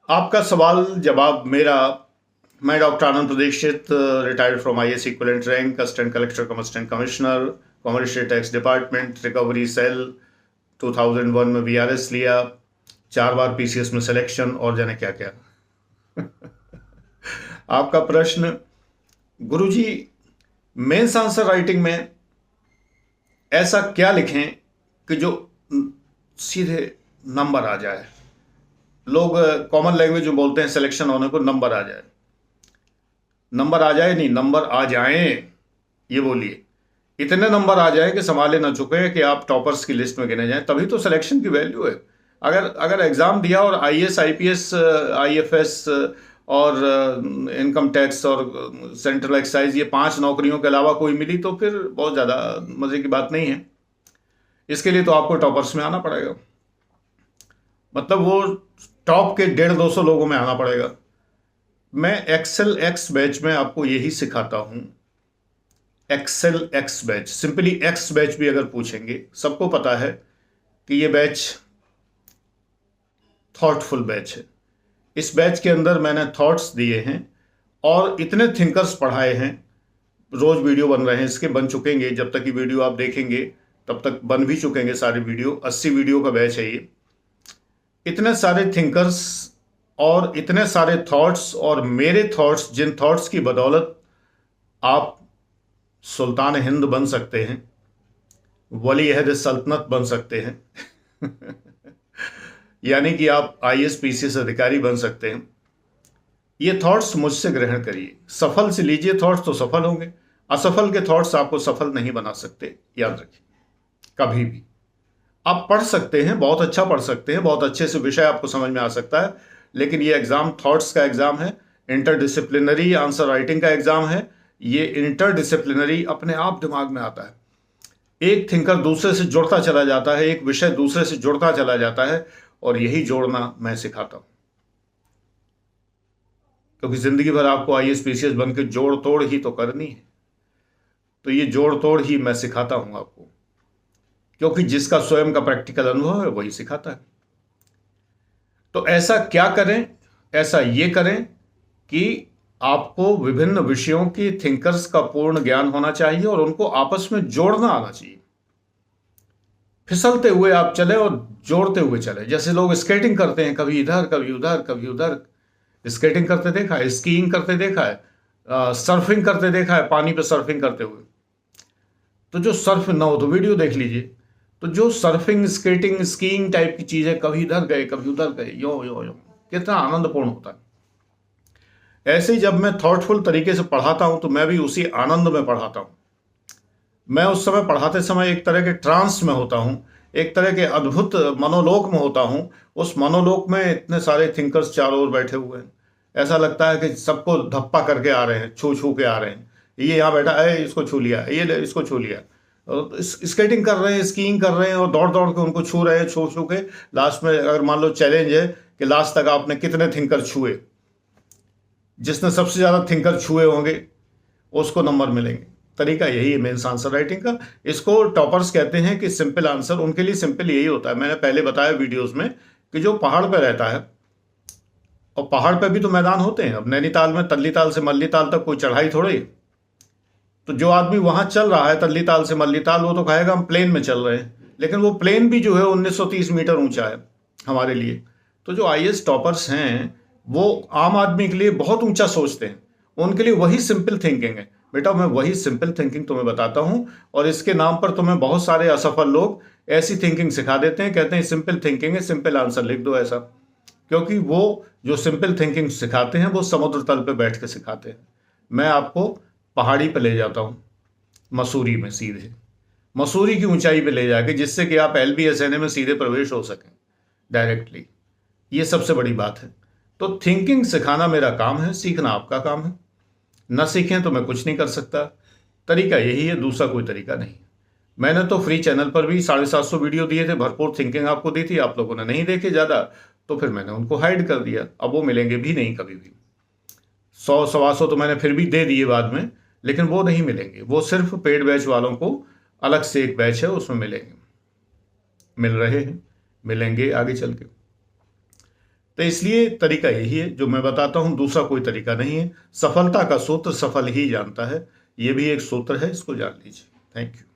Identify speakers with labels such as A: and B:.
A: आपका सवाल जवाब मेरा। मैं doctor Anand Pradikshit, retired from IAS equivalent rank, assistant collector cum assistant commissioner, commercial tax department, recovery cell. 2001 में वीआरएस लिया, 4 बार पीसीएस में सिलेक्शन और जाने क्या क्या। आपका प्रश्न, गुरुजी, मेंस आंसर राइटिंग में ऐसा क्या लिखें कि जो सीधे नंबर आ जाए। लोग कॉमन लैंग्वेज में बोलते हैं सिलेक्शन होने को नंबर आ जाए। नंबर आ जाए नहीं, नंबर आ जाएं, ये बोलिए। इतने नंबर आ जाए कि संभाले ना चुके, कि आप टॉपर्स की लिस्ट में गिने जाएं, तभी तो सिलेक्शन की वैल्यू है। अगर अगर एग्जाम दिया और आईएएस आईपीएस आईएफएस और इनकम टैक्स और सेंट्रल एक्साइज, ये 5 नौकरियों के अलावा कोई मिली तो फिर बहुत ज़्यादा मज़े की बात नहीं है। इसके लिए तो आपको टॉपर्स में आना पड़ेगा, मतलब वो टॉप के 150-200 लोगों में आना पड़ेगा। मैं एक्सेल एक्स बैच में आपको यही सिखाता हूं। Excel X batch, simply X batch भी अगर पूछेंगे, सबको पता है कि ये बैच थॉटफुल बैच है। इस बैच के अंदर मैंने थॉट्स दिए हैं और इतने थिंकर्स पढ़ाए हैं। रोज वीडियो बन रहे हैं इसके, बन चुकेंगे, जब तक ये वीडियो आप देखेंगे तब तक बन भी चुकेंगे सारे वीडियो। 80 वीडियो का बैच है ये। इतने सारे थिंकर्स और इतने सारे थॉट्स, और मेरे थॉट्स, जिन थॉट्स की बदौलत आप सुल्तान हिंद बन सकते हैं, वली अहद सल्तनत बन सकते हैं। यानी कि आप आईएएस पीसीएस अधिकारी बन सकते हैं। ये थॉट्स मुझसे ग्रहण करिए, सफल से लीजिए थॉट्स तो सफल होंगे। असफल के थॉट्स आपको सफल नहीं बना सकते, याद रखिए कभी भी। आप पढ़ सकते हैं, बहुत अच्छा पढ़ सकते हैं, बहुत अच्छे से विषय आपको समझ में आ सकता है, लेकिन ये एग्जाम थॉट्स का एग्जाम है, इंटरडिसिप्लिनरी आंसर राइटिंग का एग्जाम है। ये इंटरडिसिप्लिनरी अपने आप दिमाग में आता है। एक थिंकर दूसरे से जुड़ता चला जाता है, एक विषय दूसरे से जुड़ता चला जाता है, और यही जोड़ना मैं सिखाता हूं। क्योंकि जिंदगी भर आपको आईएएस पीसीएस बन के जोड़ तोड़ ही तो करनी है, तो ये जोड़ तोड़ ही मैं सिखाता हूं आपको, क्योंकि जिसका स्वयं का प्रैक्टिकल अनुभव है वही सिखाता है। तो ऐसा क्या करें, ऐसा ये करें कि आपको विभिन्न विषयों की थिंकर्स का पूर्ण ज्ञान होना चाहिए और उनको आपस में जोड़ना आना चाहिए। फिसलते हुए आप चले और जोड़ते हुए चले, जैसे लोग स्केटिंग करते हैं, कभी इधर कभी उधर कभी उधर। स्केटिंग करते देखा है, स्कीइंग करते देखा है, सर्फिंग करते देखा है, पानी पे सर्फिंग करते हुए। तो जो सर्फ ना हो तो वीडियो देख लीजिए। तो जो सर्फिंग, स्केटिंग, स्कीइंग टाइप की चीजें, कभी इधर गए कभी उधर गए, यो यो यो, कितना आनंदपूर्ण होता है। ऐसे ही जब मैं थॉटफुल तरीके से पढ़ाता हूं तो मैं भी उसी आनंद में पढ़ाता हूं। मैं उस समय पढ़ाते समय एक तरह के ट्रांस में होता हूं, एक तरह के अद्भुत मनोलोक में होता हूं। उस मनोलोक में इतने सारे थिंकर्स चारों ओर बैठे हुए हैं, ऐसा लगता है कि सबको धप्पा करके आ रहे हैं, छू छू के आ रहे हैं। ये यहाँ बैठा है, इसको छू लिया, ये इसको छू लिया। स्केटिंग कर रहे हैं, स्कीइंग कर रहे हैं और दौड़ दौड़ के उनको छू रहे हैं, छू छू के। लास्ट में अगर मान लो चैलेंज है कि लास्ट तक आपने कितने थिंकर छुए, जिसने सबसे ज्यादा थिंकर छुए होंगे उसको नंबर मिलेंगे। तरीका यही है मेंस आंसर राइटिंग का। इसको टॉपर्स कहते हैं कि सिंपल आंसर, उनके लिए सिंपल यही होता है। मैंने पहले बताया वीडियोस में कि जो पहाड़ पर रहता है, और पहाड़ पर भी तो मैदान होते हैं। अब नैनीताल में तल्लीताल से मल्लीताल तक कोई चढ़ाई थोड़ी। तो जो आदमी वहां चल रहा है तल्लीताल से मल्लीताल, वो तो कहेगा हम प्लेन में चल रहे हैं, लेकिन वो प्लेन भी जो है 1930 मीटर ऊंचा है हमारे लिए। तो जो आईएएस टॉपर्स हैं वो आम आदमी के लिए बहुत ऊंचा सोचते हैं, उनके लिए वही सिंपल थिंकिंग है। बेटा मैं वही सिंपल थिंकिंग तुम्हें बताता हूं, और इसके नाम पर तुम्हें बहुत सारे असफल लोग ऐसी थिंकिंग सिखा देते हैं, कहते हैं सिंपल थिंकिंग है, सिंपल आंसर लिख दो ऐसा। क्योंकि वो जो सिंपल थिंकिंग सिखाते हैं वो समुद्र तल पे बैठ के सिखाते हैं। मैं आपको पहाड़ी पे ले जाता हूँ, मसूरी में, सीधे मसूरी की ऊंचाई पे ले जाके, जिससे कि आप एलबीएसएनए में सीधे प्रवेश हो सकें डायरेक्टली। ये सबसे बड़ी बात है। तो थिंकिंग सिखाना मेरा काम है, सीखना आपका काम है। न सीखें तो मैं कुछ नहीं कर सकता। तरीका यही है, दूसरा कोई तरीका नहीं। मैंने तो फ्री चैनल पर भी 750 वीडियो दिए थे, भरपूर थिंकिंग आपको दी थी, आप लोगों ने नहीं देखे ज़्यादा, तो फिर मैंने उनको हाइड कर दिया। अब वो मिलेंगे भी नहीं कभी भी। 100-125 तो मैंने फिर भी दे दिए बाद में, लेकिन वो नहीं मिलेंगे। वो सिर्फ पेड बैच वालों को अलग से एक बैच है उसमें मिलेंगे, मिल रहे हैं, मिलेंगे आगे चल के। तो इसलिए तरीका यही है जो मैं बताता हूं, दूसरा कोई तरीका नहीं है। सफलता का सूत्र सफल ही जानता है, ये भी एक सूत्र है, इसको जान लीजिए। Thank you.